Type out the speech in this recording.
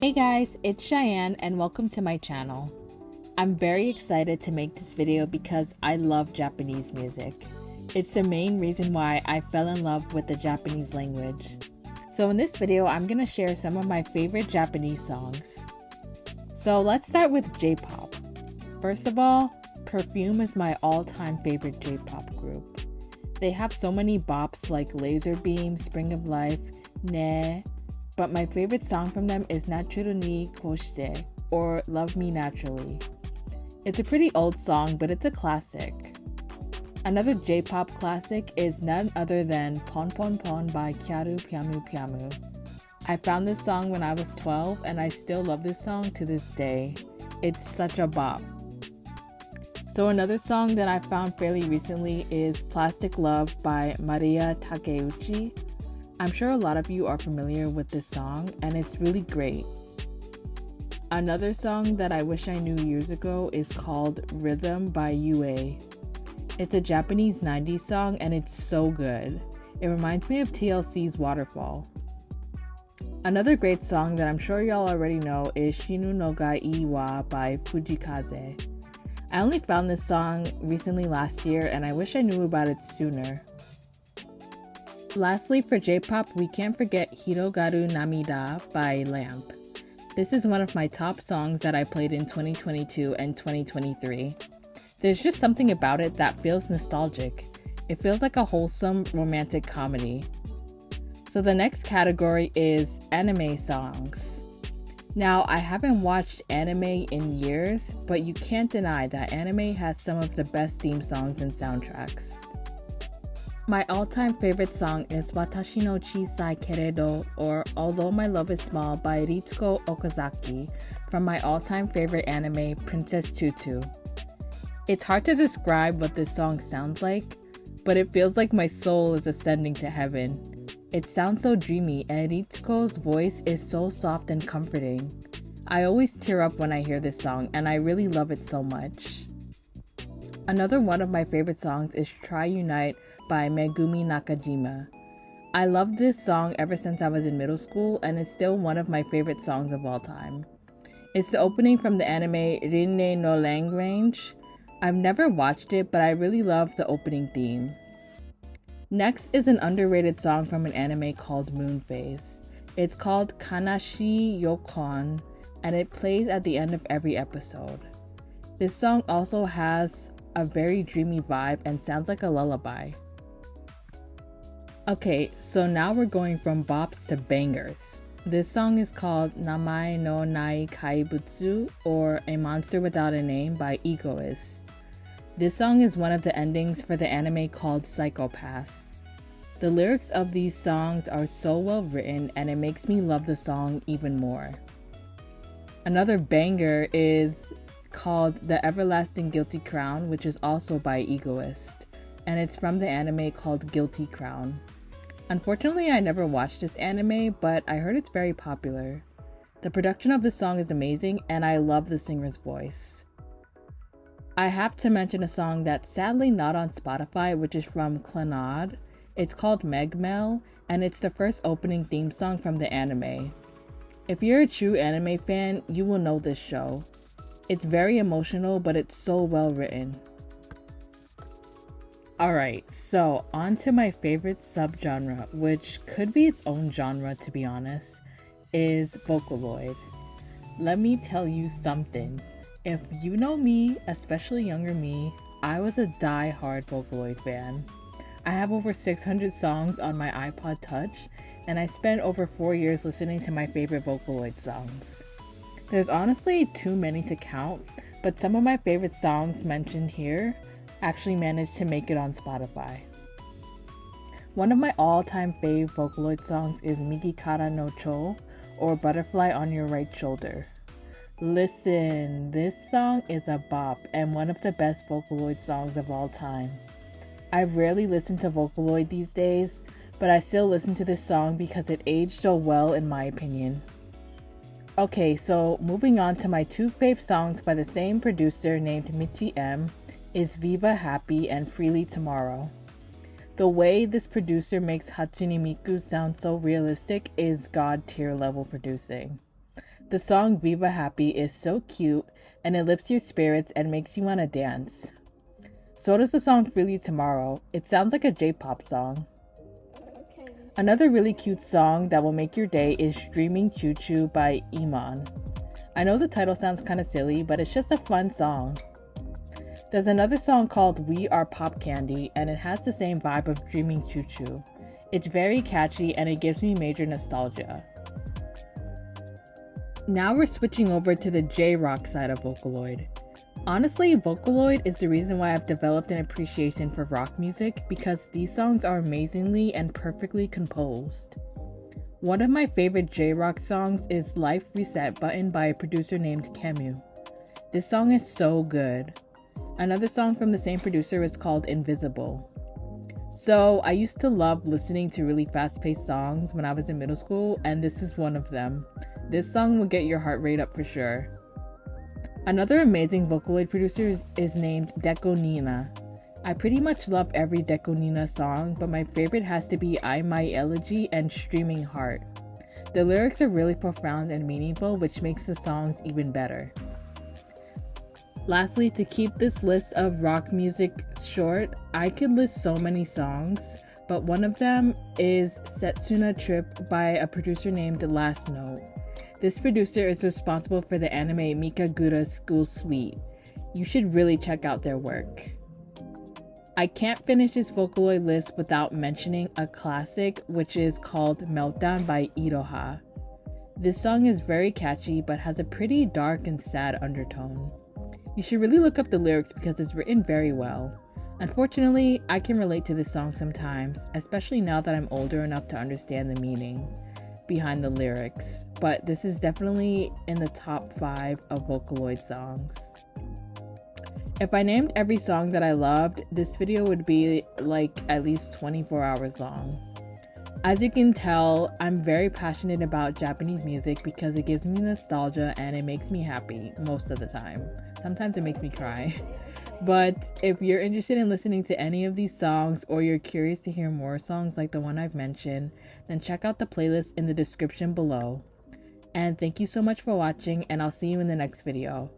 Hey guys, it's Cheyenne and welcome to my channel. I'm very excited to make this video because I love Japanese music. It's the main reason why I fell in love with the Japanese language. So in this video, I'm going to share some of my favorite Japanese songs. So let's start with J-pop. First of all, Perfume is my all-time favorite J-pop group. They have so many bops like Laser Beam, Spring of Life, Ne, but my favorite song from them is Natsuru ni Koshite, or Love Me Naturally. It's a pretty old song, but it's a classic. Another J-pop classic is none other than Pon Pon Pon by Kyaru Pyamu Pyamu. I found this song when I was 12 and I still love this song to this day. It's such a bop. So another song that I found fairly recently is Plastic Love by Maria Takeuchi. I'm sure a lot of you are familiar with this song and it's really great. Another song that I wish I knew years ago is called Rhythm by Yue. It's a Japanese 90s song and it's so good. It reminds me of TLC's Waterfall. Another great song that I'm sure y'all already know is Shinu no ga ii wa by Fujikaze. I only found this song recently last year and I wish I knew about it sooner. Lastly, for J-pop, we can't forget Hirogaru Namida by Lamp. This is one of my top songs that I played in 2022 and 2023. There's just something about it that feels nostalgic. It feels like a wholesome romantic comedy. So the next category is anime songs. Now, I haven't watched anime in years, but you can't deny that anime has some of the best theme songs and soundtracks. My all-time favorite song is Watashi no Chisai Keredo, or Although My Love is Small by Ritsuko Okazaki from my all-time favorite anime, Princess Tutu. It's hard to describe what this song sounds like, but it feels like my soul is ascending to heaven. It sounds so dreamy and Ritsuko's voice is so soft and comforting. I always tear up when I hear this song and I really love it so much. Another one of my favorite songs is Try Unite by Megumi Nakajima. I loved this song ever since I was in middle school and it's still one of my favorite songs of all time. It's the opening from the anime Rinne no Lagrange. I've never watched it, but I really love the opening theme. Next is an underrated song from an anime called Moonphase. It's called Kanashi Yokon and it plays at the end of every episode. This song also has a very dreamy vibe and sounds like a lullaby. Okay, so now we're going from bops to bangers. This song is called Namae no Nai Kaibutsu, or A Monster Without a Name by Egoist. This song is one of the endings for the anime called Psycho-Pass. The lyrics of these songs are so well written and it makes me love the song even more. Another banger is called The Everlasting Guilty Crown, which is also by Egoist, and it's from the anime called Guilty Crown. Unfortunately, I never watched this anime, but I heard it's very popular. The production of this song is amazing, and I love the singer's voice. I have to mention a song that's sadly not on Spotify, which is from Clannad. It's called Megmel, and it's the first opening theme song from the anime. If you're a true anime fan, you will know this show. It's very emotional, but it's so well written. Alright, so on to my favorite subgenre, which could be its own genre to be honest, is Vocaloid. Let me tell you something. If you know me, especially younger me, I was a die-hard Vocaloid fan. I have over 600 songs on my iPod Touch, and I spent over 4 years listening to my favorite Vocaloid songs. There's honestly too many to count, but some of my favorite songs mentioned here actually managed to make it on Spotify. One of my all-time fave Vocaloid songs is Migi Kara no Cho, or Butterfly on Your Right Shoulder. Listen, this song is a bop and one of the best Vocaloid songs of all time. I rarely listen to Vocaloid these days, but I still listen to this song because it aged so well in my opinion. Okay, so moving on to my two fave songs by the same producer named Michi M is Viva Happy and Freely Tomorrow. The way this producer makes Hatsune Miku sound so realistic is god tier level producing. The song Viva Happy is so cute and it lifts your spirits and makes you want to dance. So does the song Feel You Tomorrow. It sounds like a J-pop song. Another really cute song that will make your day is Dreaming Choo Choo by Iman. I know the title sounds kind of silly, but it's just a fun song. There's another song called We Are Pop Candy, and it has the same vibe of Dreaming Choo Choo. It's very catchy and it gives me major nostalgia. Now we're switching over to the J-rock side of Vocaloid. Honestly, Vocaloid is the reason why I've developed an appreciation for rock music because these songs are amazingly and perfectly composed. One of my favorite J-rock songs is Life Reset Button by a producer named Kemu. This song is so good. Another song from the same producer is called Invisible. So I used to love listening to really fast-paced songs when I was in middle school, and this is one of them. This song will get your heart rate up for sure. Another amazing Vocaloid producer is named Deco Nina. I pretty much love every Deco Nina song, but my favorite has to be I My Elegy and Streaming Heart. The lyrics are really profound and meaningful, which makes the songs even better. Lastly, to keep this list of rock music short, I could list so many songs, but one of them is Setsuna Trip by a producer named Last Note. This producer is responsible for the anime Mikagura's School Suite. You should really check out their work. I can't finish this Vocaloid list without mentioning a classic, which is called Meltdown by Iroha. This song is very catchy, but has a pretty dark and sad undertone. You should really look up the lyrics because it's written very well. Unfortunately, I can relate to this song sometimes, especially now that I'm older enough to understand the meaning behind the lyrics, but this is definitely in the top 5 of Vocaloid songs. If I named every song that I loved, this video would be like at least 24 hours long. As you can tell, I'm very passionate about Japanese music because it gives me nostalgia and it makes me happy most of the time. Sometimes it makes me cry. But if you're interested in listening to any of these songs or you're curious to hear more songs like the one I've mentioned, then check out the playlist in the description below. And thank you so much for watching, and I'll see you in the next video.